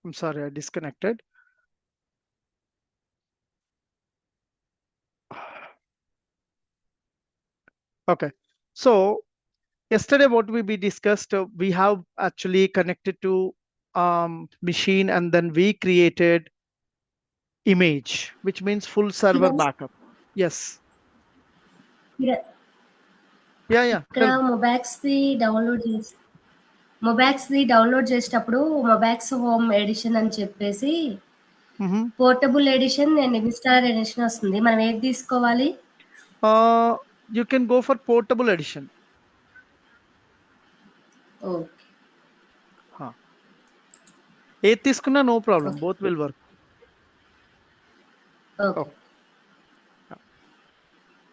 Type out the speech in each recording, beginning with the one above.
I'm sorry, I disconnected. Okay. So yesterday, what we discussed, we have actually connected to machine, and then we created image, which means full server Kiran, backup. Yes. Kiran, Yeah. ఇక్కడ మొబాక్స్ది download చేసేటప్పుడు మొబాక్స్ home edition అని చెప్పేసి portable edition and installer edition వస్తుంది. మనం ఏది తీసుకోవాలి? You can go for portable edition. Okay. ఏది తీసుకున్నా no problem, Okay. both will work. Okay.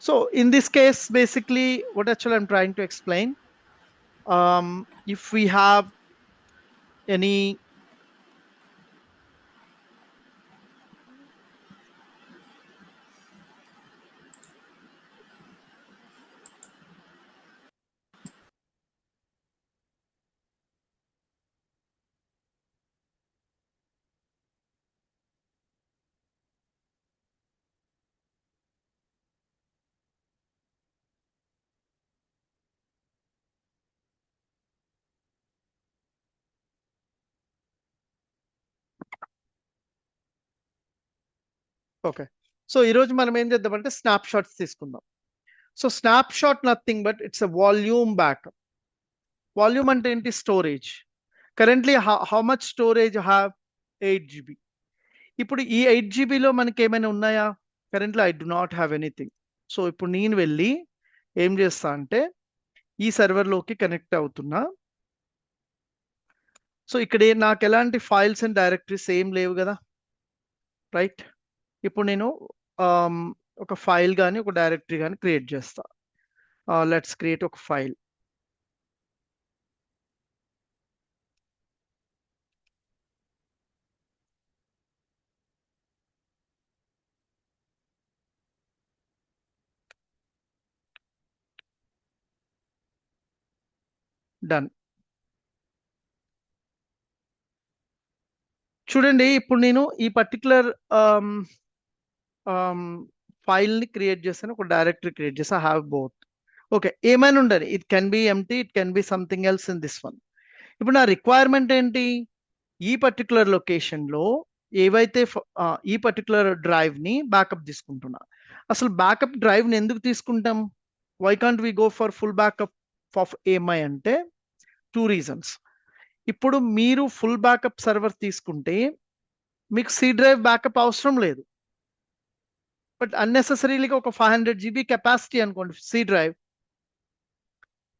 So in this case, basically what actually I'm trying to explain, if we have any okay. So ఈరోజు మనం ఏం చేద్దామంటే snap shots తీసుకుందాం. So snap shot nothing but it's a volume backup. Volume అంటే ఏంటి? Storage. Currently how much storage have? 8 GB. ఇప్పుడు ఈ 8 GB మనకి ఏమైనా ఉన్నాయా? Currently I do not have anything. So ఇప్పుడు నేను వెళ్ళి ఏం చేస్తా అంటే ఈ సర్వర్లోకి కనెక్ట్ అవుతున్నా. సో ఇక్కడ నాకు ఎలాంటి ఫైల్స్ అండ్ డైరెక్టరీస్ ఏం లేవు కదా, రైట్? ఇప్పుడు నేను ఒక ఫైల్ కానీ ఒక డైరెక్టరీ కానీ క్రియేట్ చేస్తా. లెట్స్ క్రియేట్ ఒక ఫైల్. డన్. చూడండి, ఇప్పుడు నేను ఈ పర్టికులర్ ఫైల్ని క్రియేట్ చేస్తాను, ఒక డైరెక్టరీ క్రియేట్ చేస్తాను. Have both. ఓకే, ఏమైనా ఉండదు. It can be empty, it can be something else in this one. ఇప్పుడు నా రిక్వైర్మెంట్ ఏంటి? ఈ పర్టికులర్ లొకేషన్లో ఏవైతే ఈ పర్టికులర్ డ్రైవ్ని బ్యాకప్ తీసుకుంటున్నా. అసలు బ్యాకప్ డ్రైవ్ని ఎందుకు తీసుకుంటాం? Why can't we go for full backup of AMI అంటే 2 reasons. ఇప్పుడు మీరు ఫుల్ బ్యాకప్ సర్వర్ తీసుకుంటే మీకు సి డ్రైవ్ బ్యాకప్ అవసరం లేదు. బట్ అన్నెసెసరీగా ఒక 500 GB కెపాసిటీ అనుకోండి సి డ్రైవ్,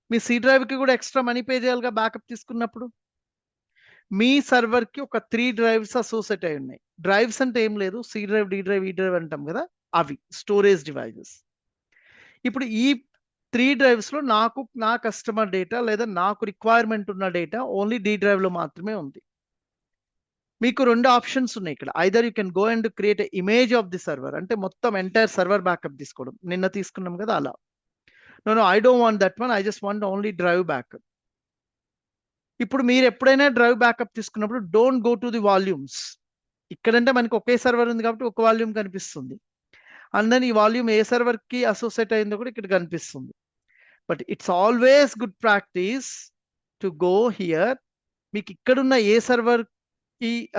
మీ సి డ్రైవ్కి కూడా ఎక్స్ట్రా మనీ పే చేయాలిగా బ్యాకప్ తీసుకున్నప్పుడు. మీ సర్వర్కి ఒక 3 drives అసోసియేట్ అయి ఉన్నాయి. డ్రైవ్స్ అంటే ఏం లేదు, సి డ్రైవ్, డి డ్రైవ్, ఈ డ్రైవ్ అంటాం కదా, అవి స్టోరేజ్ డివైజెస్. ఇప్పుడు ఈ 3 drives-లో నాకు నా కస్టమర్ డేటా లేదా నాకు రిక్వైర్మెంట్ ఉన్న డేటా ఓన్లీ డి డ్రైవ్లో మాత్రమే ఉంది. మీకు 2 ఆప్షన్స్ ఉన్నాయి ఇక్కడ. Either you can go and create a image of the server, అంటే మొత్తం ఎంటైర్ సర్వర్ బ్యాకప్ తీసుకోవడం. నిన్న తీసుకున్నాం కదా అలా. No I don't want that one, I just want only drive backup. ఇప్పుడు మీరు ఎప్పుడైనా డ్రైవ్ బ్యాకప్ తీసుకున్నప్పుడు don't go to the volumes. ఇక్కడంటే మనకి ఒకే సర్వర్ ఉంది కాబట్టి ఒక వాల్యూమ్ కనిపిస్తుంది. అండ్ దెన్ ఈ వాల్యూమ్ ఏ సర్వర్కి అసోసియేట్ అయిందో కూడా ఇక్కడ కనిపిస్తుంది. But it's always good practice to go here. మీకు ఇక్కడున్న ఏ సర్వర్కి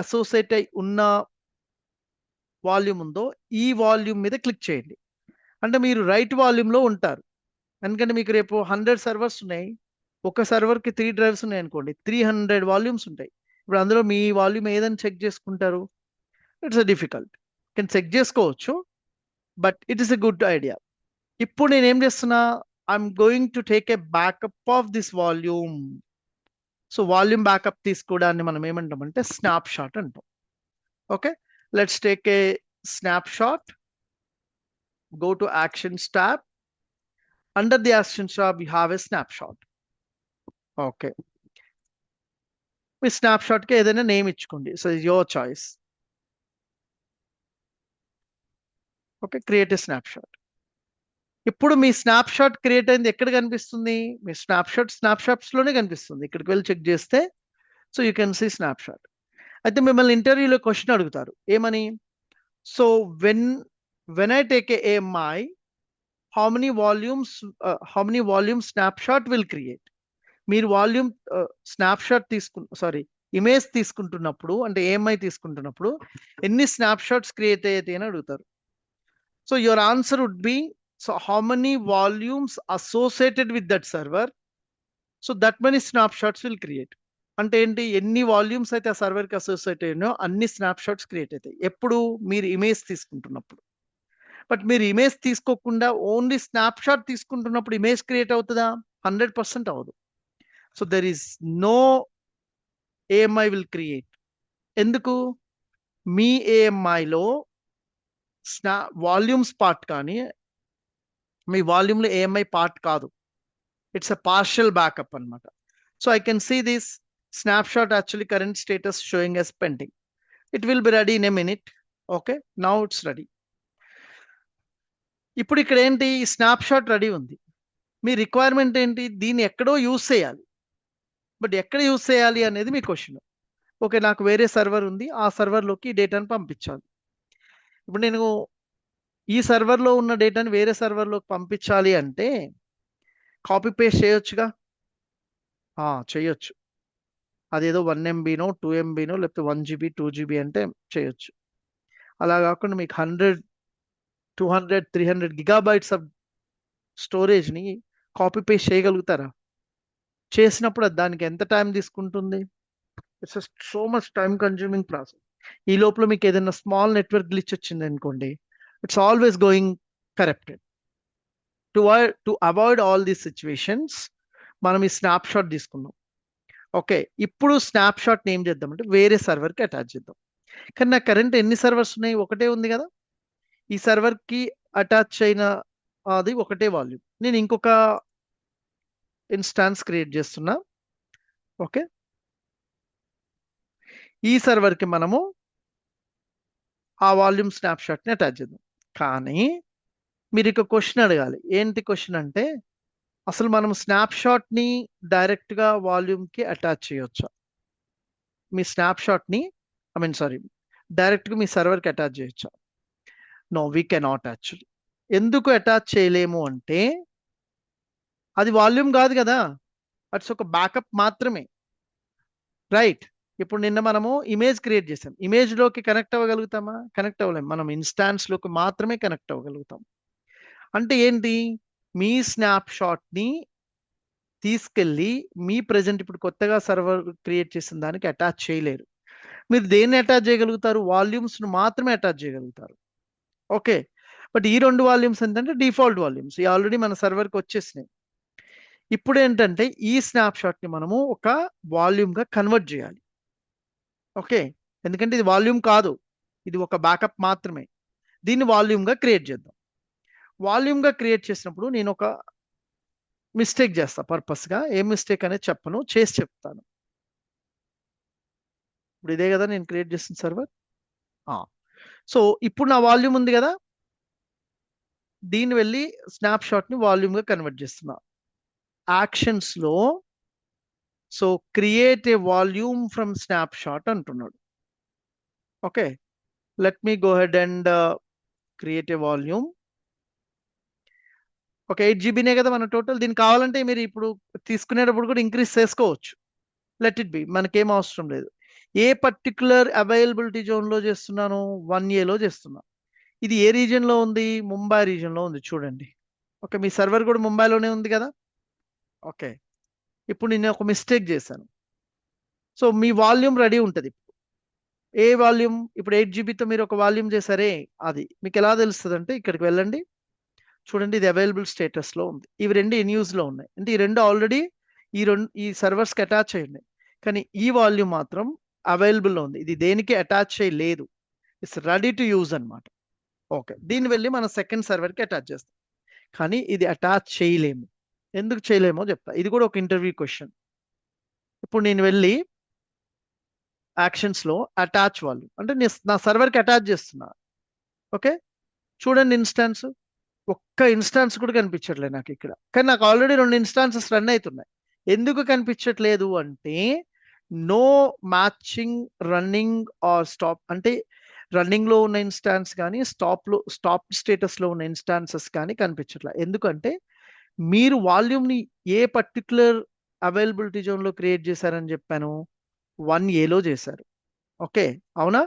అసోసియేట్ అయి ఉన్న వాల్యూమ్ ఉందో ఈ వాల్యూమ్ మీద క్లిక్ చేయండి. అంటే మీరు రైట్ వాల్యూమ్లో ఉంటారు. ఎందుకంటే మీకు రేపు 100 సర్వర్స్ ఉన్నాయి, ఒక సర్వర్కి 3 drives ఉన్నాయి అనుకోండి, 300 వాల్యూమ్స్ ఉంటాయి. ఇప్పుడు అందులో మీ వాల్యూమ్ ఏదని చెక్ చేసుకుంటారు? It's a difficult. కానీ చెక్ చేసుకోవచ్చు, but it is a good idea. ఇప్పుడు నేను ఏం చేస్తున్నా? I'm going to take a backup of this volume. So volume backup తీసుకోవడాన్ని మనం ఏమంటామంటే స్నాప్ షాట్ అంటాం. Okay, let's take a snap shot. Go to Actions tab. Under the Actions tab, you have a snapshot. Okay. మీ స్నాప్షాట్కి ఏదైనా name ఇచ్చుకోండి. So your choice. Okay, create a snapshot. ఇప్పుడు మీ స్నాప్షాట్ క్రియేట్ అయింది ఎక్కడ కనిపిస్తుంది? మీ స్నాప్షాట్స్లోనే కనిపిస్తుంది. ఇక్కడికి వెళ్ళి చెక్ చేస్తే so you can see snapshot. అయితే మిమ్మల్ని ఇంటర్వ్యూలో క్వశ్చన్ అడుగుతారు ఏమని, so when I take a AMI, how many volume snapshot will create? మీరు వాల్యూమ్ స్నాప్షాట్ ఇమేజ్ తీసుకుంటున్నప్పుడు అంటే AMI తీసుకుంటున్నప్పుడు ఎన్ని స్నాప్షాట్స్ క్రియేట్ అయ్యాయి అని అడుగుతారు. So your answer would be, so how many volumes associated with that server, so that many snapshots will create. అంటే ఏంటి, ఎన్ని వాల్యూమ్స్ అయితే ఆ సర్వర్కి అసోసియేట్ అయినాయో అన్ని స్నాప్షాట్స్ క్రియేట్ అవుతాయి ఎప్పుడు మీరు ఇమేజ్ తీసుకుంటున్నప్పుడు. బట్ మీరు ఇమేజ్ తీసుకోకుండా ఓన్లీ స్నాప్షాట్ తీసుకుంటున్నప్పుడు ఇమేజ్ క్రియేట్ అవుతుందా? 100% అవ్వదు. So there is no AMI will create. ఎందుకు? మీ AMIలో వాల్యూమ్స్ పార్ట్ కానీ మీ వాల్యూమ్లో AMI పార్ట్ కాదు, ఇట్స్ అ పార్షియల్ బ్యాకప్ అనమాట. So I can see this snapshot actually current status showing as pending. It will be ready in a minute. Okay, now it's ready. ఇప్పుడు ఇక్కడ ఏంటి, snapshot ready ఉంది. మీ requirement ఏంటి, దీన్ని ఎక్కడో use చేయాలి. But ఎక్కడ యూజ్ చేయాలి అనేది మీ క్వశ్చన్. ఓకే, నాకు వేరే సర్వర్ ఉంది, ఆ సర్వర్లోకి డేటాను పంపించాలి. ఇప్పుడు నేను ఈ సర్వర్లో ఉన్న డేటాని వేరే సర్వర్లోకి పంపించాలి అంటే కాపీ పేస్ట్ చేయొచ్చుగా. చేయొచ్చు. అదేదో 1 MBనో 2 MBనో లేకపోతే 1 GB 2 GB అంటే చేయొచ్చు. అలా కాకుండా మీకు 100 200 300 GB ఆఫ్ స్టోరేజ్ని కాపీ పేస్ట్ చేయగలుగుతారా? చేసినప్పుడు దానికి ఎంత టైం తీసుకుంటుంది? It's so much time consuming process. ఈ లోపల మీకు ఏదైనా స్మాల్ నెట్వర్క్ గ్లిచ్ వచ్చింది అనుకోండి, it's always going corrupted. To avoid all these situations మనం ఈ స్నాప్షాట్ తీసుకున్నాం. ఓకే, ఇప్పుడు స్నాప్షాట్ని ఏం చేద్దామంటే వేరే సర్వర్కి అటాచ్ చేద్దాం. కానీ నా కరెంట్ ఎన్ని సర్వర్స్ ఉన్నాయి? ఒకటే ఉంది కదా. ఈ సర్వర్కి అటాచ్ అయిన అది ఒకటే వాల్యూమ్. నేను ఇంకొక ఇన్స్టాన్స్ క్రియేట్ చేస్తున్నా. ఓకే, ఈ సర్వర్కి మనము ఆ వాల్యూమ్ స్నాప్షాట్ని అటాచ్ చేద్దాం. కానీ మీరు ఇక క్వశ్చన్ అడగాలి. ఏంటి క్వశ్చన్ అంటే, అసలు మనం స్నాప్షాట్ని డైరెక్ట్గా వాల్యూమ్కి అటాచ్ చేయొచ్చా? మీ స్నాప్షాట్ని డైరెక్ట్గా మీ సర్వర్కి అటాచ్ చేయొచ్చా? No, we cannot actually. ఎందుకు అటాచ్ చేయలేము అంటే అది వాల్యూమ్ కాదు కదా, అట్స్ ఒక బ్యాకప్ మాత్రమే. రైట్. ఇప్పుడు నిన్న మనము ఇమేజ్ క్రియేట్ చేసాం, ఇమేజ్లోకి కనెక్ట్ అవ్వగలుగుతామా? కనెక్ట్ అవ్వలేము. మనం ఇన్స్టాన్స్లోకి మాత్రమే కనెక్ట్ అవ్వగలుగుతాం. అంటే ఏంటి, మీ స్నాప్షాట్ని తీసుకెళ్ళి మీ ప్రజెంట్ ఇప్పుడు కొత్తగా సర్వర్ క్రియేట్ చేసిన దానికి అటాచ్ చేయలేరు. మీరు దేన్ని అటాచ్ చేయగలుగుతారు? వాల్యూమ్స్ను మాత్రమే అటాచ్ చేయగలుగుతారు. ఓకే, బట్ ఈ 2 వాల్యూమ్స్ ఏంటంటే డిఫాల్ట్ వాల్యూమ్స్, ఈ ఆల్రెడీ మన సర్వర్కి వచ్చేసినాయి. ఇప్పుడు ఏంటంటే ఈ స్నాప్షాట్ని మనము ఒక వాల్యూమ్గా కన్వర్ట్ చేయాలి. ఓకే, ఎందుకంటే ఇది వాల్యూమ్ కాదు, ఇది ఒక బ్యాకప్ మాత్రమే. దీన్ని వాల్యూమ్గా క్రియేట్ చేద్దాం. వాల్యూమ్గా క్రియేట్ చేసినప్పుడు నేను ఒక మిస్టేక్ చేస్తా పర్పస్గా. ఏ మిస్టేక్ అనేది చెప్పను, చేసి చెప్తాను. ఇప్పుడు ఇదే కదా నేను క్రియేట్ చేసిన సర్వర్. సో ఇప్పుడు నా వాల్యూమ్ ఉంది కదా, దీన్ని వెళ్ళి స్నాప్షాట్ని వాల్యూమ్గా కన్వర్ట్ చేస్తున్నా. యాక్షన్స్లో so create a volume from snapshot అంటున్నాడు. Okay, let me go ahead and create a volume. ఒక 8 GBనే కదా మన టోటల్. దీనికి కావాలంటే మీరు ఇప్పుడు తీసుకునేటప్పుడు కూడా ఇంక్రీజ్ చేసుకోవచ్చు. లెట్ ఇట్ బి, మనకేం అవసరం లేదు. ఏ పర్టికులర్ అవైలబిలిటీ జోన్లో చేస్తున్నాను? 1Aలో చేస్తున్నా. ఇది ఏ రీజియన్లో ఉంది? ముంబై రీజియన్లో ఉంది. చూడండి. ఓకే, మీ సర్వర్ కూడా ముంబైలోనే ఉంది కదా. ఓకే, ఇప్పుడు నేను ఒక మిస్టేక్ చేశాను. సో మీ వాల్యూమ్ రెడీ ఉంటుంది. A volume? ఇప్పుడు 8 GBతో మీరు ఒక వాల్యూమ్ చేశారే, అది మీకు ఎలా తెలుస్తుంది అంటే ఇక్కడికి వెళ్ళండి, చూడండి, ఇది అవైలబుల్ స్టేటస్లో ఉంది. ఇవి 2 ఇన్ యూజ్లో ఉన్నాయి. అంటే ఈ 2 ఆల్రెడీ ఈ సర్వర్స్కి అటాచ్ అయ్యి ఉన్నాయి. కానీ ఈ వాల్యూమ్ మాత్రం అవైలబుల్లో ఉంది, ఇది దేనికి అటాచ్ చేయలేదు. ఇట్స్ రెడీ టు యూజ్ అనమాట. ఓకే, దీన్ని వెళ్ళి మన సెకండ్ సర్వర్కి అటాచ్ చేస్తాం. కానీ ఇది అటాచ్ చేయలేము. ఎందుకు చేయలేమో చెప్తా. ఇది కూడా ఒక ఇంటర్వ్యూ క్వశ్చన్. ఇప్పుడు నేను వెళ్ళి యాక్షన్స్లో అటాచ్ వాల్యూమ్ అంటే నా సర్వర్కి అటాచ్ చేస్తున్నా. ఓకే, చూడండి, ఇన్స్టాన్స్ ఒక్క ఇన్స్టాన్స్ కూడా కనిపించట్లేదు నాకు ఇక్కడ. కానీ నాకు ఆల్రెడీ 2 ఇన్స్టాన్సెస్ రన్ అవుతున్నాయి. ఎందుకు కనిపించట్లేదు అంటే no matching running or stop, అంటే రన్నింగ్ లో ఉన్న ఇన్స్టాన్స్ కానీ స్టాప్ స్టేటస్ లో ఉన్న ఇన్స్టాన్సెస్ కానీ కనిపించట్లా. ఎందుకంటే మీరు వాల్యూమ్ ని ఏ పర్టికులర్ అవైలబిలిటీ జోన్ లో క్రియేట్ చేశారని చెప్పాను, 1A చేశారు. ఓకే, అవునా?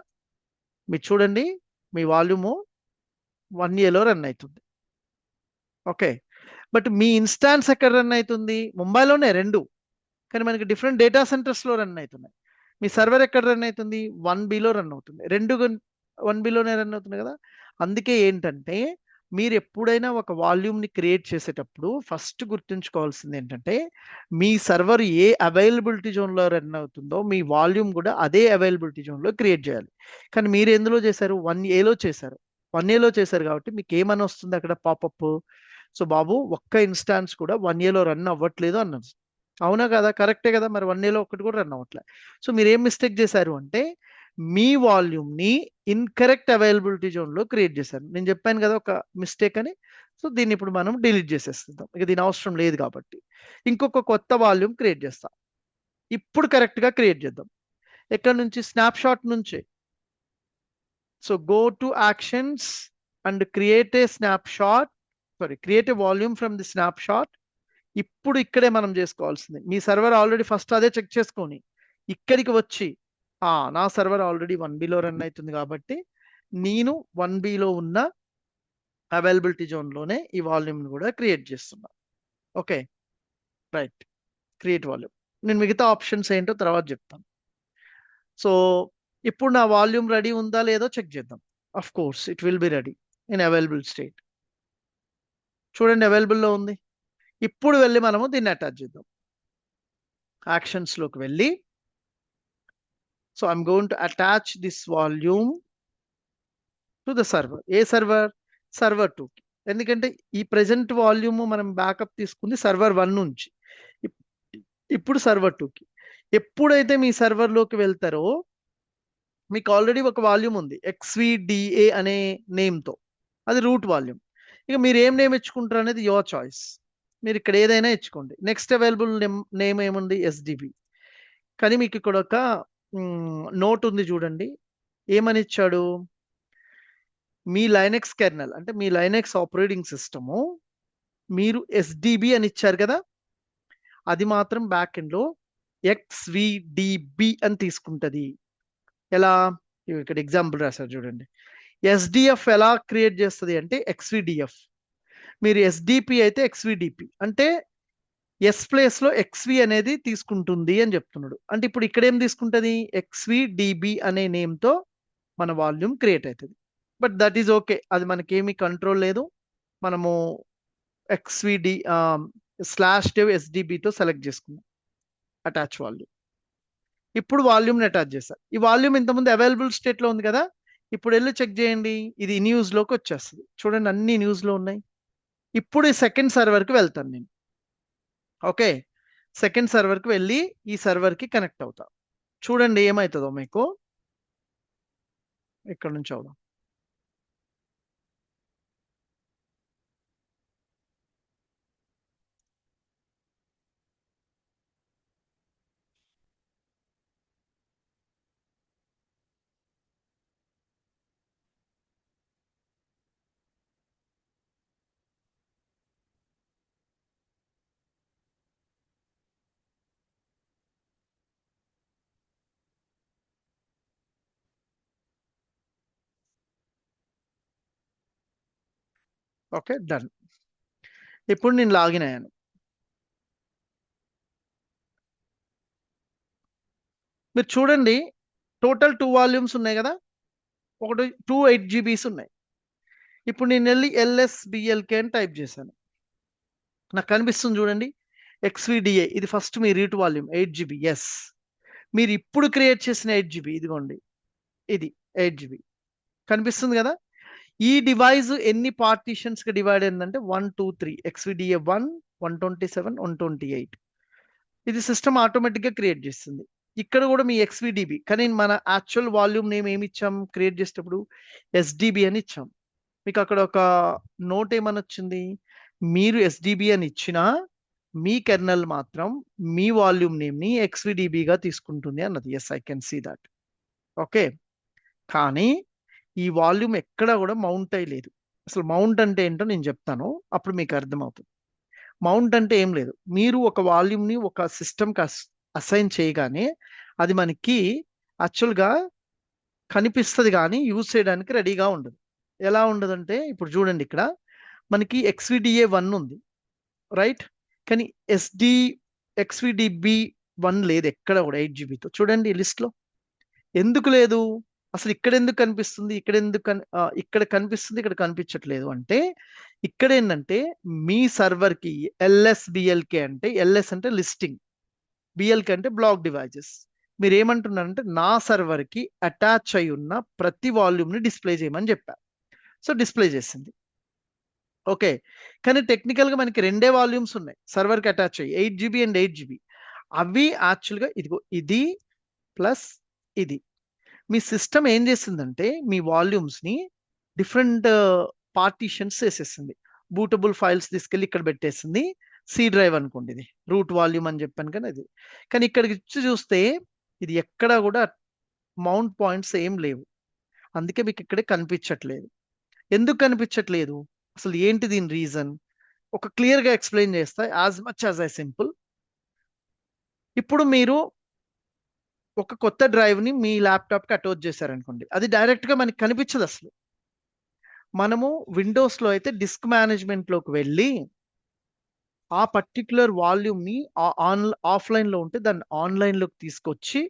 మీరు చూడండి, మీ వాల్యూము 1A రన్ అవుతుంది. ఓకే, బట్ మీ ఇన్స్టాన్స్ ఎక్కడ రన్ అవుతుంది? ముంబైలోనే రెండు, కానీ మనకి డిఫరెంట్ డేటా సెంటర్స్ లో రన్ అవుతున్నాయి. మీ సర్వర్ ఎక్కడ రన్ అవుతుంది? 1Bలో రన్ అవుతుంది. రెండు 1Bలోనే రన్ అవుతుంది కదా. అందుకే ఏంటంటే మీరు ఎప్పుడైనా ఒక వాల్యూమ్ని క్రియేట్ చేసేటప్పుడు ఫస్ట్ గుర్తుంచుకోవాల్సింది ఏంటంటే మీ సర్వర్ ఏ అవైలబిలిటీ జోన్లో రన్ అవుతుందో మీ వాల్యూమ్ కూడా అదే అవైలబిలిటీ జోన్లో క్రియేట్ చేయాలి. కానీ మీరు ఎందులో చేశారు? 1Aలో చేశారు. 1Aలో చేశారు కాబట్టి మీకు ఏమని వస్తుంది అక్కడ పాపప్? సో బాబు, ఒక్క ఇన్స్టాన్స్ కూడా 1Aలో రన్ అవ్వట్లేదు అన్నది. అవునా కదా? కరెక్టే కదా. మరి 1Aలో ఒక్కటి కూడా రన్ అవ్వట్లేదు. సో మీరు ఏం మిస్టేక్ చేశారు అంటే మీ వాల్యూమ్ని ఇన్కరెక్ట్ అవైలబిలిటీ జోన్లో క్రియేట్ చేశారు. నేను చెప్పాను కదా ఒక మిస్టేక్ అని. సో దీన్ని ఇప్పుడు మనం డిలీట్ చేసేస్తుందాం, ఇక దీని అవసరం లేదు కాబట్టి. ఇంకొక కొత్త వాల్యూమ్ క్రియేట్ చేస్తాం. ఇప్పుడు కరెక్ట్గా క్రియేట్ చేద్దాం. ఎక్కడ నుంచి? స్నాప్షాట్ నుంచి. So go to actions and create a snapshot, create a volume from the snapshot. ఇప్పుడు ఇక్కడే మనం చేసుకోవాల్సింది, మీ సర్వర్ ఆల్రెడీ ఫస్ట్ అదే చెక్ చేసుకొని ఇక్కడికి వచ్చి నా సర్వర్ ఆల్రెడీ 1Bలో రన్ అవుతుంది కాబట్టి నేను 1Bలో ఉన్న అవైలబిలిటీ జోన్లోనే ఈ వాల్యూమ్ని కూడా క్రియేట్ చేస్తున్నా. Okay, right, create volume. నేను మిగతా ఆప్షన్స్ ఏంటో తర్వాత చెప్తాను. సో ఇప్పుడు నా వాల్యూమ్ రెడీ ఉందా లేదో చెక్ చేద్దాం. Of course it will be ready in available state. చూడండి, అవైలబుల్లో ఉంది. ఇప్పుడు వెళ్ళి మనము దీన్ని అటాచ్ చేద్దాం. యాక్షన్స్లోకి వెళ్ళి, so I'm going to attach this volume to the server. A server? Server 2. ఎందుకంటే ఈ ప్రెజెంట్ వాల్యూమ్ మనం బ్యాకప్ తీసుకుంది సర్వర్ 1 నుంచి, ఇప్పుడు సర్వర్ 2కి. ఎప్పుడైతే మీ సర్వర్లోకి వెళ్తారో మీకు ఆల్రెడీ ఒక వాల్యూమ్ ఉంది XVDA అనే నేమ్తో, అది రూట్ వాల్యూమ్. ఇక మీరు ఏం నేమ్ ఇచ్చుకుంటారు అనేది యువర్ చాయిస్. మీరు ఇక్కడ ఏదైనా ఇచ్చుకోండి. నెక్స్ట్ అవైలబుల్ నేమ్ ఏముంది? SDB. కానీ మీకు ఇక్కడ ఒక నోట్ ఉంది చూడండి, ఏమని ఇచ్చాడు? మీ లైనెక్స్ కెర్నల్ అంటే మీ లైనెక్స్ ఆపరేటింగ్ సిస్టము మీరు SDB అని ఇచ్చారు కదా, అది మాత్రం బ్యాక్ ఎండ్లో XVDB అని తీసుకుంటుంది. ఎలా? ఇక్కడ ఎగ్జాంపుల్ రాశారు చూడండి. SDF ఎలా క్రియేట్ చేస్తుంది అంటే XVDF. మీరు SDP అయితే XVDP, అంటే S ప్లేస్లో XV అనేది తీసుకుంటుంది అని చెప్తున్నాడు. అంటే ఇప్పుడు ఇక్కడ ఏం తీసుకుంటుంది? XVDB అనే నేమ్తో మన వాల్యూమ్ క్రియేట్ అవుతుంది. బట్ దట్ ఈజ్ ఓకే, అది మనకేమీ కంట్రోల్ లేదు. మనము XVD/dev SDBతో సెలెక్ట్ చేసుకున్నాం అటాచ్ వాల్యూమ్. ఇప్పుడు వాల్యూమ్ని అటాచ్ చేశారు. ఈ వాల్యూమ్ ఇంతకుముందు అవైలబుల్ స్టేట్లో ఉంది కదా, ఇప్పుడు వెళ్ళి చెక్ చేయండి, ఇది న్యూస్లోకి వచ్చేస్తుంది. చూడండి, అన్ని న్యూస్లో ఉన్నాయి. ఇప్పుడు ఈ సెకండ్ సర్వర్కి వెళ్తాను నేను. ఓకే, సెకండ్ సర్వర్కి వెళ్ళి ఈ సర్వర్కి కనెక్ట్ అవుతా. చూడండి ఏమవుతుందో మీకు. ఇక్కడ నుంచి అవుదాం. Okay, done. ఇప్పుడు నేను లాగిన్ అయ్యాను. మీరు చూడండి, టోటల్ 2 వాల్యూమ్స్ ఉన్నాయి కదా, ఒకటి 2 8GBs ఉన్నాయి. ఇప్పుడు నేను వెళ్ళి LSBLK అని టైప్ చేశాను. నాకు కనిపిస్తుంది చూడండి, XVDA. ఇది ఫస్ట్ మీ రీట్ వాల్యూమ్ 8GB. ఎస్, మీరు ఇప్పుడు క్రియేట్ చేసిన 8GB ఇదిగోండి, ఇది 8GB కనిపిస్తుంది కదా. ఈ డివైస్ ఎన్ని పార్టీషన్స్కి డివైడ్ అయిందంటే 1 2 3 XVDA 1 127 128. ఇది సిస్టమ్ ఆటోమేటిక్గా క్రియేట్ చేస్తుంది. ఇక్కడ కూడా మీ XVDB, కానీ మన యాక్చువల్ వాల్యూమ్ నేమ్ ఏమి ఇచ్చాం క్రియేట్ చేసేటప్పుడు? SDB అని ఇచ్చాం. మీకు అక్కడ ఒక నోట్ ఏమని వచ్చింది? మీరు SDB అని ఇచ్చినా మీ కెర్నల్ మాత్రం మీ వాల్యూమ్ నేమ్ని ఎక్స్విడిబిగా తీసుకుంటుంది అన్నది. Yes, I can see that. Okay, కానీ ఈ వాల్యూమ్ ఎక్కడ కూడా మౌంట్ అయ్యలేదు. అసలు మౌంట్ అంటే ఏంటో నేను చెప్తాను, అప్పుడు మీకు అర్థమవుతుంది. మౌంట్ అంటే ఏం లేదు, మీరు ఒక వాల్యూమ్ని ఒక సిస్టమ్కి అసైన్ చేయగానే అది మనకి యాక్చువల్గా కనిపిస్తుంది, కానీ యూజ్ చేయడానికి రెడీగా ఉండదు. ఎలా ఉండదంటే ఇప్పుడు చూడండి, ఇక్కడ మనకి XVDA1 ఉంది, రైట్? కానీ XVDB1 లేదు ఎక్కడ కూడా 8 GB చూడండి లిస్ట్లో. ఎందుకు లేదు? అసలు ఇక్కడ ఎందుకు కనిపిస్తుంది, ఇక్కడ ఎందుకు ఇక్కడ కనిపిస్తుంది, ఇక్కడ కనిపించట్లేదు అంటే, ఇక్కడ ఏంటంటే మీ సర్వర్కి LSBLK అంటే, LS అంటే లిస్టింగ్, BLK అంటే బ్లాక్ డివైజెస్. మీరు ఏమంటున్నారంటే నా సర్వర్కి అటాచ్ అయి ఉన్న ప్రతి వాల్యూమ్ని డిస్ప్లే చేయమని చెప్పారు. సో డిస్ప్లే చేసింది. ఓకే, కానీ టెక్నికల్గా మనకి రెండే వాల్యూమ్స్ ఉన్నాయి సర్వర్కి అటాచ్ అయ్యి, 8 GB అండ్ 8 GB. అవి యాక్చువల్గా ఇదిగో ఇది ప్లస్ ఇది. మీ సిస్టమ్ ఏం చేసిందంటే మీ వాల్యూమ్స్ని డిఫరెంట్ పార్టీషన్స్ చేసేసింది. బూటబుల్ ఫైల్స్ తీసుకెళ్ళి ఇక్కడ పెట్టేసింది. సి డ్రైవ్ అనుకోండి, ఇది రూట్ వాల్యూమ్ అని చెప్పాను కానీ అది. కానీ ఇక్కడికి ఇచ్చి చూస్తే ఇది ఎక్కడ కూడా మౌంట్ పాయింట్స్ ఏం లేవు. అందుకే మీకు ఇక్కడే కనిపించట్లేదు. ఎందుకు కనిపించట్లేదు, అసలు ఏంటి దీని రీజన్? ఒక క్లియర్గా ఎక్స్ప్లెయిన్ చేస్తా, as much as I simple. ఇప్పుడు మీరు ఒక కొత్త డ్రైవ్ని మీ ల్యాప్టాప్కి అటాచ్ చేశారనుకోండి, అది డైరెక్ట్గా మనకి కనిపించదు అసలు. మనము విండోస్లో అయితే డిస్క్ మేనేజ్మెంట్లోకి వెళ్ళి ఆ పర్టిక్యులర్ వాల్యూమ్ని ఆఫ్లైన్లో ఉంటే దాన్ని ఆన్లైన్లోకి తీసుకొచ్చి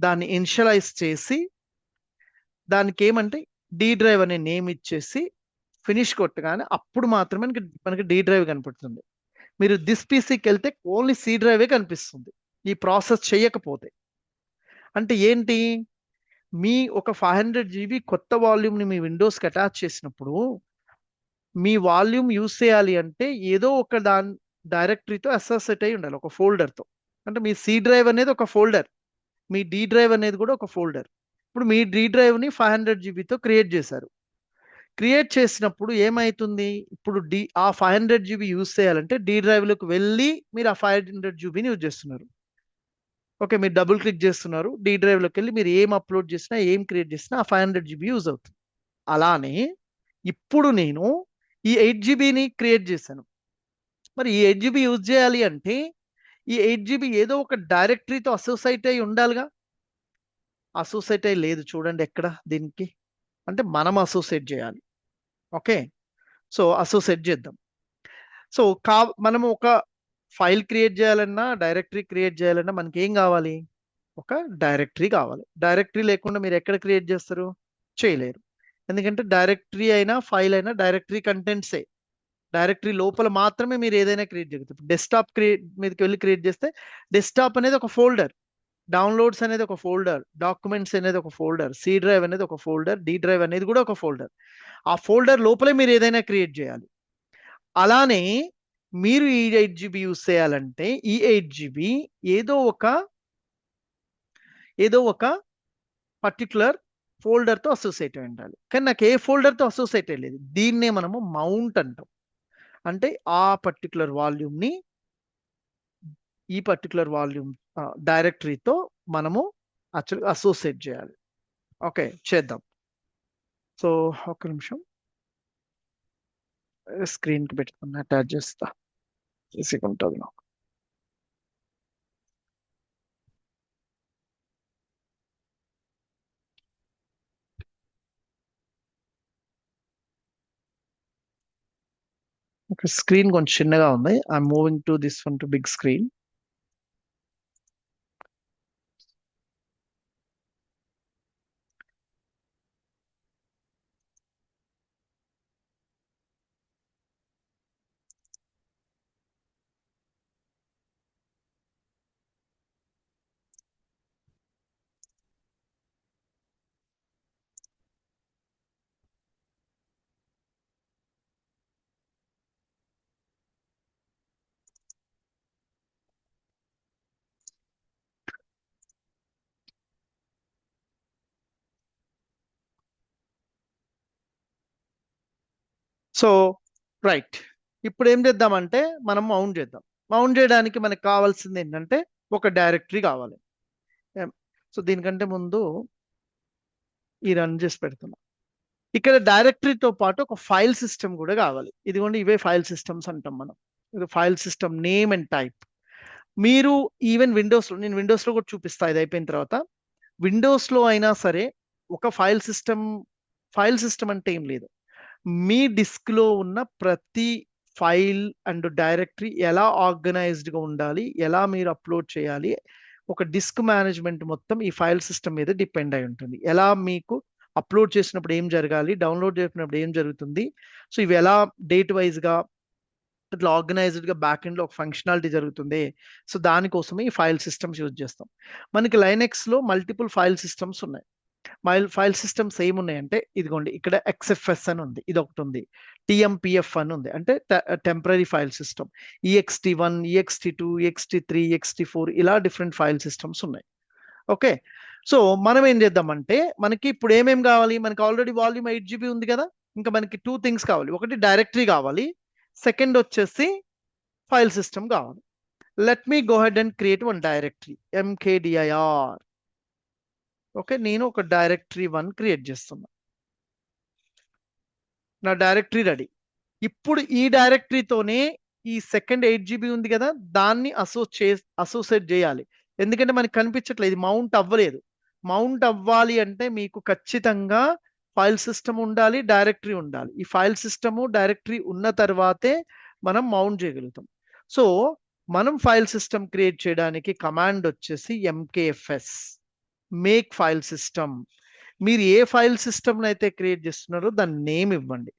దాన్ని ఇనిషియలైజ్ చేసి దానికి ఏమంటే డి డ్రైవ్ అనే నేమ్ ఇచ్చేసి ఫినిష్ కొట్టగానే అప్పుడు మాత్రమే మనకి డి డ్రైవ్ కనపడుతుంది. మీరు దిస్ పీసీకి వెళ్తే ఓన్లీ సి డ్రైవే కనిపిస్తుంది ఈ ప్రాసెస్ చేయకపోతే. అంటే ఏంటి, మీ ఒక 500 GB కొత్త వాల్యూమ్ని మీ విండోస్కి అటాచ్ చేసినప్పుడు మీ వాల్యూమ్ యూస్ చేయాలి అంటే ఏదో ఒక దాని డైరెక్టరీతో అసోసియేట్ అయి ఉండాలి, ఒక ఫోల్డర్తో. అంటే మీ సి డ్రైవ్ అనేది ఒక ఫోల్డర్, మీ డి డ్రైవ్ అనేది కూడా ఒక ఫోల్డర్. ఇప్పుడు మీ డి డ్రైవ్ని 500 GBతో క్రియేట్ చేశారు. క్రియేట్ చేసినప్పుడు ఏమవుతుంది, ఇప్పుడు ఆ 500 GB యూస్ చేయాలంటే డి డ్రైవ్లోకి వెళ్ళి మీరు ఆ 500 GBని యూజ్ చేస్తున్నారు. ఓకే, మీరు డబుల్ క్లిక్ చేస్తున్నారు, డి డ్రైవ్లోకి వెళ్ళి మీరు ఏం అప్లోడ్ చేసినా ఏం క్రియేట్ చేసినా ఆ 500 GB యూజ్ అవుతుంది. అలానే ఇప్పుడు నేను ఈ 8 GBని క్రియేట్ చేశాను. మరి ఈ 8 GB యూజ్ చేయాలి అంటే ఈ 8 GB ఏదో ఒక డైరెక్టరీతో అసోసియేట్ అయి ఉండాలిగా. అసోసియేట్ అయి లేదు చూడండి ఎక్కడ దీనికి, అంటే మనం అసోసియేట్ చేయాలి. ఓకే, సో అసోసియేట్ చేద్దాం. సో మనము ఒక ఫైల్ క్రియేట్ చేయాలన్నా డైరెక్టరీ క్రియేట్ చేయాలన్నా మనకి ఏం కావాలి, ఒక డైరెక్టరీ కావాలి. డైరెక్టరీ లేకుండా మీరు ఎక్కడ క్రియేట్ చేస్తారు, చేయలేరు. ఎందుకంటే డైరెక్టరీ అయినా ఫైల్ అయినా డైరెక్టరీ కంటెంట్సే. డైరెక్టరీ లోపల మాత్రమే మీరు ఏదైనా క్రియేట్ చేయగలుగుతారు. డెస్క్టాప్ మీదకి వెళ్ళి క్రియేట్ చేస్తే డెస్క్టాప్ అనేది ఒక ఫోల్డర్, డౌన్లోడ్స్ అనేది ఒక ఫోల్డర్, డాక్యుమెంట్స్ అనేది ఒక ఫోల్డర్, సి డ్రైవ్ అనేది ఒక ఫోల్డర్, డి డ్రైవ్ అనేది కూడా ఒక ఫోల్డర్. ఆ ఫోల్డర్ లోపలే మీరు ఏదైనా క్రియేట్ చేయాలి. అలానే మీరు ఈ 8 GB యూస్ చేయాలంటే ఈ 8 GB ఏదో ఒక పర్టికులర్ ఫోల్డర్తో అసోసియేట్ అయి ఉండాలి. కానీ నాకు ఏ ఫోల్డర్తో అసోసియేట్ అయ్యలేదు. దీన్నే మనము మౌంట్ అంటాం. అంటే ఆ పర్టికులర్ వాల్యూమ్ని ఈ పర్టికులర్ వాల్యూమ్ డైరెక్టరీతో మనము యాక్చువల్గా అసోసియేట్ చేయాలి. ఓకే, చేద్దాం. సో ఒక్క నిమిషం స్క్రీన్కి పెట్టుకుని అటాచ్ చేస్తా, ఈజీగా ఉంటుంది నాకు. స్క్రీన్ కొంచెం చిన్నగా ఉంది, I'm moving to this one to big screen. So right, ఇప్పుడు ఏం చేద్దామంటే మనం మౌంట్ చేద్దాం. మౌంట్ చేయడానికి మనకు కావాల్సింది ఏంటంటే ఒక డైరెక్టరీ కావాలి. సో దీనికంటే ముందు ఈ రన్ చేసి పెడుతున్నా. ఇక్కడ డైరెక్టరీతో పాటు ఒక ఫైల్ సిస్టమ్ కూడా కావాలి. ఇదిగోండి ఇవే ఫైల్ సిస్టమ్స్ అంటాం మనం. ఇది file system name and type. మీరు ఈవెన్ విండోస్లో, నేను విండోస్లో కూడా చూపిస్తా ఇది అయిపోయిన తర్వాత. విండోస్లో అయినా సరే ఒక ఫైల్ సిస్టమ్ అంటే ఏం లేదు, మీ డిస్క్లో ఉన్న ప్రతి ఫైల్ అండ్ డైరెక్టరీ ఎలా ఆర్గనైజ్డ్గా ఉండాలి, ఎలా మీరు అప్లోడ్ చేయాలి, ఒక డిస్క్ మేనేజ్మెంట్ మొత్తం ఈ ఫైల్ సిస్టమ్ మీద డిపెండ్ అయి ఉంటుంది. ఎలా మీకు అప్లోడ్ చేసినప్పుడు ఏం జరగాలి, డౌన్లోడ్ చేసినప్పుడు ఏం జరుగుతుంది, సో ఇవి ఎలా డేట్ వైజ్గా ఇట్లా ఆర్గనైజ్డ్గా బ్యాక్ ఎండ్లో ఒక ఫంక్షనాలిటీ జరుగుతుంది. సో దానికోసమే ఈ ఫైల్ సిస్టమ్స్ యూజ్ చేస్తాం. మనకి లైనెక్స్లో మల్టిపుల్ ఫైల్ సిస్టమ్స్ ఉన్నాయి. ఫైల్ సిస్టమ్స్ ఏమున్నాయంటే ఇదిగోండి ఇక్కడ XFS అని ఉంది, ఇది ఒకటి ఉంది. TMPF అని ఉంది, అంటే temporary file system. EXT1, EXT2, EXT3, EXT4 ఇలా డిఫరెంట్ ఫైల్ సిస్టమ్స్ ఉన్నాయి. ఓకే, సో మనం ఏం చేద్దామంటే మనకి ఇప్పుడు ఏమేం కావాలి, మనకి ఆల్రెడీ వాల్యూమ్ 8 GB ఉంది కదా, ఇంకా మనకి 2 థింగ్స్ కావాలి. ఒకటి డైరెక్టరీ కావాలి, సెకండ్ వచ్చేసి ఫైల్ సిస్టమ్ కావాలి. Let me go ahead and create one directory, MKDIR. Okay, నేను ఒక డైరెక్టరీ 1 క్రియేట్ చేస్తున్నా. నా డైరెక్టరీ రెడీ. ఇప్పుడు ఈ డైరెక్టరీతోనే ఈ సెకండ్ 8 GB ఉంది కదా, దాన్ని అసోసియేట్ చేయాలి. ఎందుకంటే మనకి కనిపించట్లేదు, ఇది మౌంట్ అవ్వలేదు. మౌంట్ అవ్వాలి అంటే మీకు ఖచ్చితంగా ఫైల్ సిస్టమ్ ఉండాలి, డైరెక్టరీ ఉండాలి. ఈ ఫైల్ సిస్టము డైరెక్టరీ ఉన్న తర్వాతే మనం మౌంట్ చేయగలుగుతాం. సో మనం ఫైల్ సిస్టమ్ క్రియేట్ చేయడానికి కమాండ్ వచ్చేసి MKFS, మేక్ ఫైల్ సిస్టమ్. మీరు ఏ ఫైల్ సిస్టమ్ అయితే క్రియేట్ చేస్తున్నారో దాని నేమ్ ఇవ్వండి.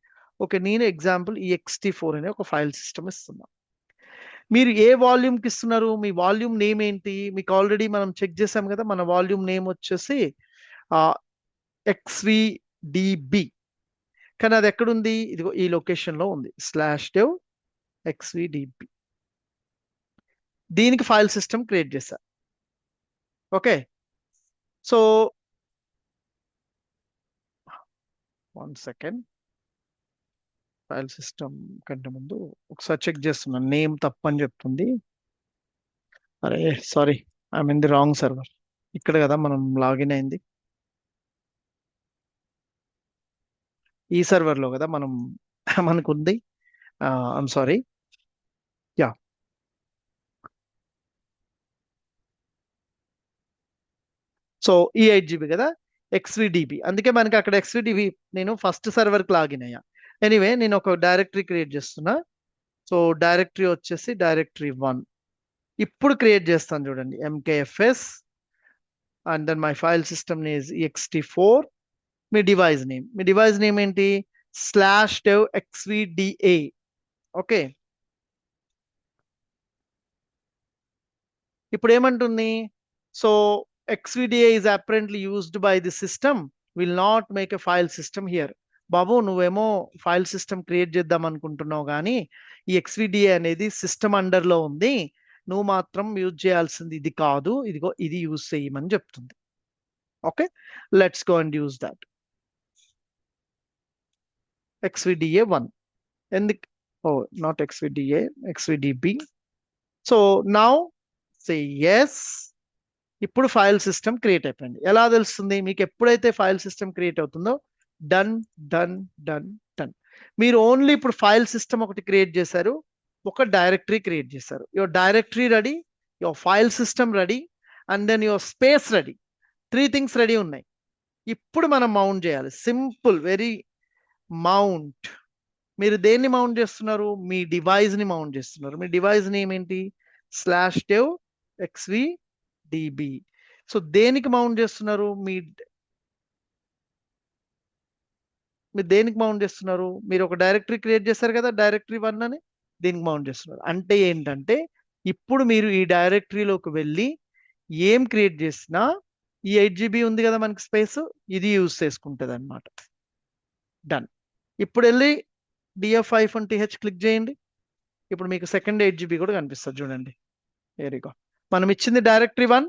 ఓకే, నేను ఎగ్జాంపుల్ EXT4 అనే ఒక ఫైల్ సిస్టమ్ ఇస్తున్నా. మీరు ఏ వాల్యూమ్కి ఇస్తున్నారు, మీ వాల్యూమ్ నేమ్ ఏంటి, మీకు ఆల్రెడీ మనం చెక్ చేసాం కదా, మన వాల్యూమ్ నేమ్ వచ్చేసి XVDB. కానీ అది ఎక్కడుంది, ఇదిగో ఈ లొకేషన్లో ఉంది, /dev XVDB. దీనికి ఫైల్ సిస్టమ్ క్రియేట్ చేశా. Okay, so 1 second, file system కంటే ముందు ఒకసారి చెక్ చేస్తున్నాను, నేమ్ తప్పని చెప్తుంది. అరే sorry, I'm in the wrong server. ఇక్కడ కదా మనం లాగిన్ అయింది, ఈ సర్వర్లో కదా మనం మనకు ఉంది. I'm sorry. యా, సో ఈ 8 GB కదా XVDB, అందుకే మనకి అక్కడ XVDB. నేను ఫస్ట్ సర్వర్కి లాగిన్ అయ్యా. ఎనీవే, నేను ఒక డైరెక్టరీ క్రియేట్ చేస్తున్నా. సో డైరెక్టరీ వచ్చేసి డైరెక్టరీ 1 ఇప్పుడు క్రియేట్ చేస్తాను చూడండి, MKFS and then my file system name EXT4. మీ డివైస్ నేమ్ ఏంటి, /dev XVDA. ఓకే, ఇప్పుడు ఏమంటుంది, so XVDA is apparently used by the system, will not make a file system here. బాబు నువ్వేమో file system create చేద్దాం అనుకుంటున్నావు, కానీ ఈ XVDA అనేది సిస్టమ్ అండర్లో ఉంది, నువ్వు మాత్రం యూజ్ చేయాల్సింది ఇది కాదు, ఇదిగో ఇది యూజ్ చేయమని చెప్తుంది. Okay, let's go and use that XVDA 1. ఎందుకు, oh not XVDA, XVDB. So now say yes. ఇప్పుడు ఫైల్ సిస్టమ్ క్రియేట్ అయిపోయింది. ఎలా తెలుస్తుంది మీకు, ఎప్పుడైతే ఫైల్ సిస్టమ్ క్రియేట్ అవుతుందో డన్ డన్ డన్ డన్. మీరు ఓన్లీ ఇప్పుడు ఫైల్ సిస్టమ్ ఒకటి క్రియేట్ చేశారు, ఒక డైరెక్టరీ క్రియేట్ చేశారు. Your directory ready, your file system ready, and then your space ready. 3 things ready ఉన్నాయి. ఇప్పుడు మనం మౌంట్ చేయాలి, సింపుల్, వెరీ మౌంట్. మీరు దేన్ని మౌంట్ చేస్తున్నారు, మీ డివైస్ని మౌంట్ చేస్తున్నారు. మీ డివైస్ నేమ్ ఏంటి, /dev XVDB. సో దేనికి మౌంట్ చేస్తున్నారు, మీరు దేనికి మౌంట్ చేస్తున్నారు, మీరు ఒక డైరెక్టరీ క్రియేట్ చేశారు కదా, డైరెక్టరీ 1 అని, దీనికి మౌంట్ చేస్తున్నారు. అంటే ఏంటంటే ఇప్పుడు మీరు ఈ డైరెక్టరీలోకి వెళ్ళి ఏం క్రియేట్ చేసినా ఈ 8 GB ఉంది కదా మనకి స్పేస్, ఇది యూజ్ చేసుకుంటుంది అనమాట. డన్. ఇప్పుడు వెళ్ళి DF5TH క్లిక్ చేయండి. ఇప్పుడు మీకు సెకండ్ 8 GB కూడా కనిపిస్తుంది చూడండి. వెరీగా, మనం ఇచ్చింది డైరెక్టరీ 1,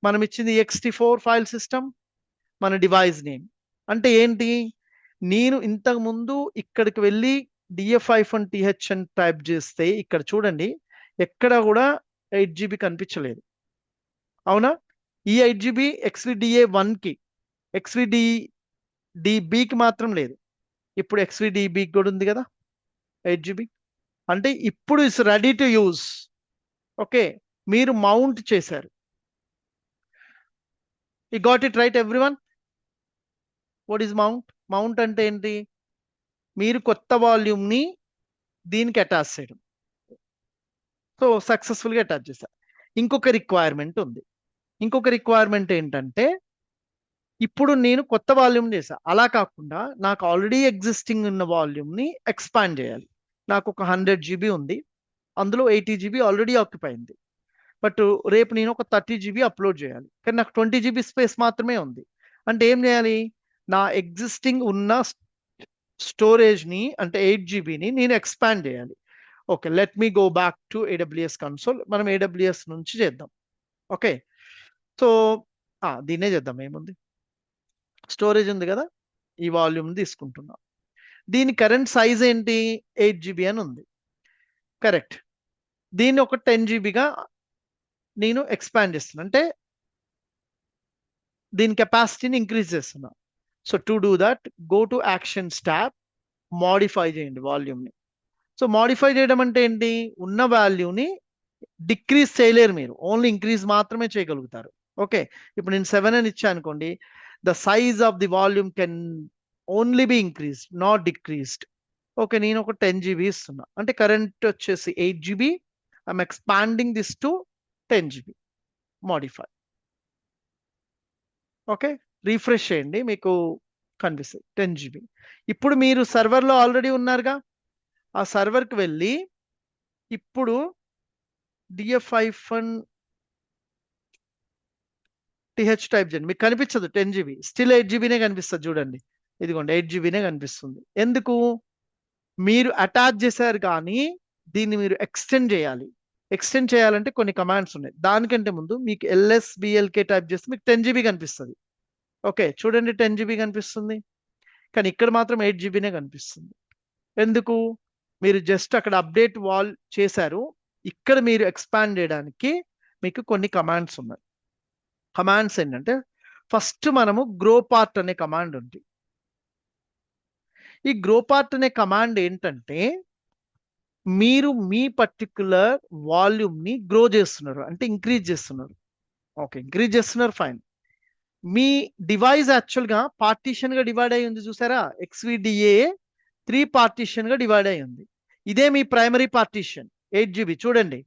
మనం ఇచ్చింది EXT4 ఫైల్ సిస్టమ్, మన డివైస్ నేమ్. అంటే ఏంటి, నేను ఇంతకు ముందు ఇక్కడికి వెళ్ళి df-th అని టైప్ చేస్తే ఇక్కడ చూడండి ఎక్కడ కూడా 8 GB కనిపించలేదు, అవునా? ఈ 8 GB XVDA1 కి, XVDB కి మాత్రం లేదు. ఇప్పుడు XVDB కి కూడా ఉంది కదా 8 GB. అంటే ఇప్పుడు it's ready to use. Okay, మీరు మౌంట్ చేశారు. You got it right everyone? What is mount? Mount అంటే ఏంటి? మీరు కొత్త వాల్యూమ్ని దీనికి అటాచ్ చేయడం. సో సక్సెస్ఫుల్గా అటాచ్ చేశారు. ఇంకొక రిక్వైర్మెంట్ ఉంది. ఇంకొక రిక్వైర్మెంట్ ఏంటంటే ఇప్పుడు నేను కొత్త వాల్యూమ్ చేశా, అలా కాకుండా నాకు ఆల్రెడీ ఎగ్జిస్టింగ్ ఉన్న వాల్యూమ్ని ఎక్స్పాండ్ చేయాలి. నాకు ఒక 100 GB ఉంది, అందులో 80 GB ఆల్రెడీ ఆక్యుపై అయింది. బట్ రేపు నేను ఒక 30 GB అప్లోడ్ చేయాలి, కానీ నాకు 20 GB స్పేస్ మాత్రమే ఉంది. అంటే ఏం చేయాలి? నా ఎగ్జిస్టింగ్ ఉన్న స్టోరేజ్ని అంటే 8 GBని నేను ఎక్స్పాండ్ చేయాలి. Okay, let me go back to AWS console. మనం AWS నుంచి చేద్దాం. ఓకే, సో దీన్నే చేద్దాం. ఏముంది, స్టోరేజ్ ఉంది కదా, ఈ వాల్యూమ్ తీసుకుంటున్నాం. దీని కరెంట్ సైజ్ ఏంటి? 8 GB అని ఉంది, కరెక్ట్. దీన్ని ఒక 10 GBగా నేను ఎక్స్పాండ్ చేస్తున్నా, అంటే దీని కెపాసిటీని ఇంక్రీజ్ చేస్తున్నా. So to do that go to actions tab, modify చేయండి వాల్యూమ్ని. సో మోడిఫై చేయడం అంటే ఏంటి? ఉన్న వాల్యూని డిక్రీజ్ చేయలేరు మీరు, ఓన్లీ ఇంక్రీజ్ మాత్రమే చేయగలుగుతారు. ఓకే, ఇప్పుడు నేను 7 అని ఇచ్చా అనుకోండి, the size of the volume can only be increased, not decreased. Okay, నేను ఒక 10 GB ఇస్తున్నా, అంటే కరెంట్ వచ్చేసి 8 GB. I'm expanding this to 10 GB. Modify. Okay, refresh చేయండి, మీకు కనిపిస్తుంది 10 GB. ఇప్పుడు మీరు సర్వర్లో ఆల్రెడీ ఉన్నారుగా, ఆ సర్వర్కి వెళ్ళి ఇప్పుడు df-th టైప్ చేయండి. మీకు కనిపించదు 10 GB, స్టిల్ 8 GBనే కనిపిస్తుంది. చూడండి, ఇదిగోండి 8 GBనే కనిపిస్తుంది. ఎందుకు? మీరు అటాచ్ చేశారు, కానీ దీన్ని మీరు ఎక్స్టెండ్ చేయాలి. ఎక్స్టెండ్ చేయాలంటే కొన్ని కమాండ్స్ ఉన్నాయి. దానికంటే ముందు మీకు LSBLK టైప్ చేస్తే మీకు 10 GB కనిపిస్తుంది. ఓకే, చూడండి 10 GB కనిపిస్తుంది, కానీ ఇక్కడ మాత్రం 8 GBనే కనిపిస్తుంది. ఎందుకు? మీరు జస్ట్ అక్కడ అప్డేట్ వాల్ చేశారు, ఇక్కడ మీరు ఎక్స్పాండ్ చేయడానికి మీకు కొన్ని కమాండ్స్ ఉన్నాయి. కమాండ్స్ ఏంటంటే, ఫస్ట్ మనము గ్రో పార్ట్ అనే కమాండ్ ఉంది. ఈ గ్రో పార్ట్ అనే కమాండ్ ఏంటంటే, మీరు మీ పర్టికులర్ వాల్యూమ్ని గ్రో చేస్తున్నారు, అంటే ఇంక్రీజ్ చేస్తున్నారు. ఓకే, ఇంక్రీజ్ చేస్తున్నారు, ఫైన్. మీ డివైస్ యాక్చువల్గా పార్టీషన్గా డివైడ్ అయి ఉంది, చూసారా? XVDA 3 పార్టీషన్గా డివైడ్ అయి ఉంది. ఇదే మీ ప్రైమరీ పార్టీషన్ 8 GB. చూడండి,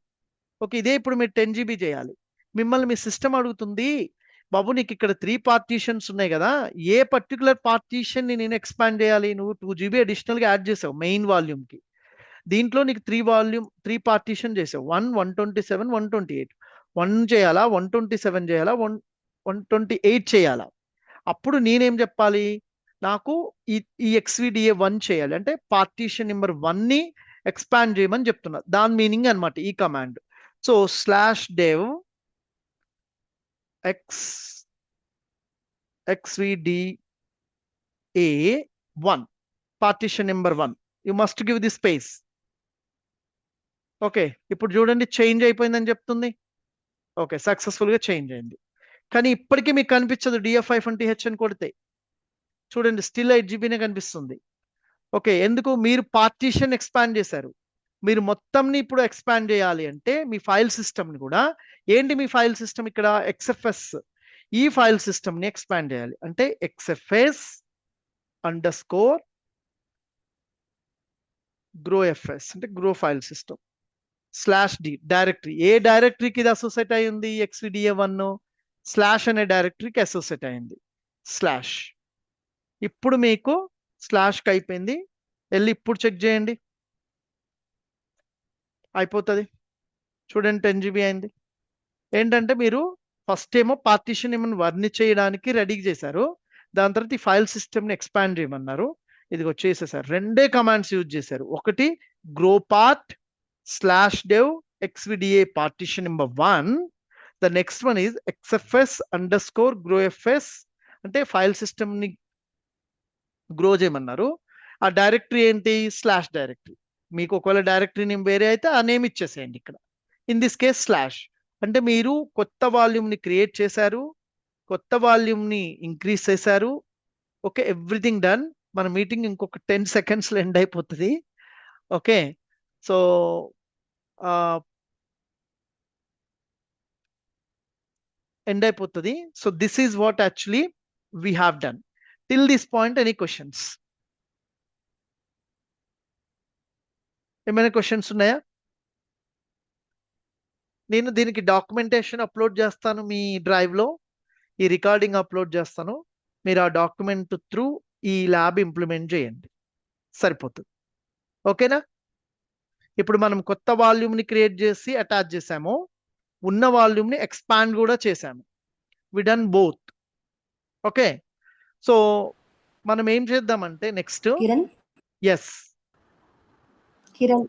ఓకే, ఇదే ఇప్పుడు మీరు 10 GB చేయాలి. మిమ్మల్ని మీ సిస్టమ్ అడుగుతుంది, బాబు నీకు ఇక్కడ 3 పార్టీషన్స్ ఉన్నాయి కదా, ఏ పర్టికులర్ పార్టీషన్ని నేను ఎక్స్పాండ్ చేయాలి? నువ్వు 2 GB అడిషనల్గా యాడ్ చేసావు మెయిన్ వాల్యూమ్కి, దీంట్లో నీకు 3 పార్టీషన్ చేసావు, 1 127 128. 1 చేయాలా, 127 చేయాలా, 128 చేయాలా? అప్పుడు నేనేం చెప్పాలి? నాకు ఈ XVDA1 చేయాలి, అంటే పార్టీషన్ నెంబర్ 1ని ఎక్స్పాండ్ చేయమని చెప్తున్నా. దాని మీనింగ్ అనమాట ఈ command. So /dev XVDA1 partition number 1, you must give the space. Okay, ఇప్పుడు చూడండి చేంజ్ అయిపోయిందని చెప్తుంది. ఓకే, సక్సెస్ఫుల్గా చేంజ్ అయింది. కానీ ఇప్పటికీ మీకు కనిపించదు df-th అని కొడితే. చూడండి, స్టిల్ 8 GBనే కనిపిస్తుంది. ఓకే, ఎందుకు? మీరు పార్టీషన్ ఎక్స్పాండ్ చేశారు. మీరు మొత్తంని ఇప్పుడు ఎక్స్పాండ్ చేయాలి అంటే మీ ఫైల్ సిస్టమ్ని కూడా, ఏంటి మీ ఫైల్ సిస్టమ్ ఇక్కడ? XFS. ఈ ఫైల్ సిస్టమ్ని ఎక్స్పాండ్ చేయాలి అంటే XFS_growfs, అంటే grow file system /d directory. ఏ డైరెక్టరీకి ఇది అసోసియేట్ అయ్యింది? XVDA1 స్లాష్ అనే డైరెక్టరీకి అసోసియేట్ అయింది. స్లాష్. ఇప్పుడు మీకు స్లాష్కి అయిపోయింది. వెళ్ళి ఇప్పుడు చెక్ చేయండి, అయిపోతుంది. చూడండి 10 GB అయింది. ఏంటంటే మీరు ఫస్ట్ ఏమో పార్టీషన్ ఏమన్నా వర్ని చేయడానికి రెడీ చేశారు, దాని తర్వాత ఈ ఫైల్ సిస్టమ్ని ఎక్స్పాండ్ చేయమన్నారు, ఇది వచ్చేసేసారు. 2 కమాండ్స్ యూజ్ చేశారు. ఒకటి grow part /dev XVDA partition number 1. The next one is XFS_growfs, అంటే ఫైల్ సిస్టమ్ని గ్రో చేయమన్నారు. ఆ డైరెక్టరీ ఏంటి, స్లాష్ డైరెక్టరీ. మీకు ఒకవేళ డైరెక్టరీ నేమ్ వేరే అయితే ఆ నేమ్ ఇచ్చేసేయండి ఇక్కడ. ఇన్ దిస్ కేస్ స్లాష్ అంటే మీరు కొత్త వాల్యూమ్ని క్రియేట్ చేశారు, కొత్త వాల్యూమ్ని ఇంక్రీజ్ చేశారు. Okay, everything done. మన మీటింగ్ ఇంకొక 10 సెకండ్స్లో ఎండ్ అయిపోతుంది. ఓకే, సో ఎండ్ అయిపోతుంది. So this is what actually we have done till this point. Any questions? ఏమైనా క్వశ్చన్స్ ఉన్నాయా? నేను దీనికి డాక్యుమెంటేషన్ అప్లోడ్ చేస్తాను మీ డ్రైవ్లో, ఈ రికార్డింగ్ అప్లోడ్ చేస్తాను. మీరు ఆ డాక్యుమెంట్ త్రూ ఈ ల్యాబ్ ఇంప్లిమెంట్ చేయండి, సరిపోతుంది. ఓకేనా? ఇప్పుడు మనం కొత్త వాల్యూమ్ని క్రియేట్ చేసి అటాచ్ చేసాము, ఉన్న వాల్యూమ్ని ఎక్స్పాండ్ కూడా చేసాము. We done both. Okay, so మనం ఏం చేద్దామంటే నెక్స్ట్ కిరణ్ ఎస్ కిరణ్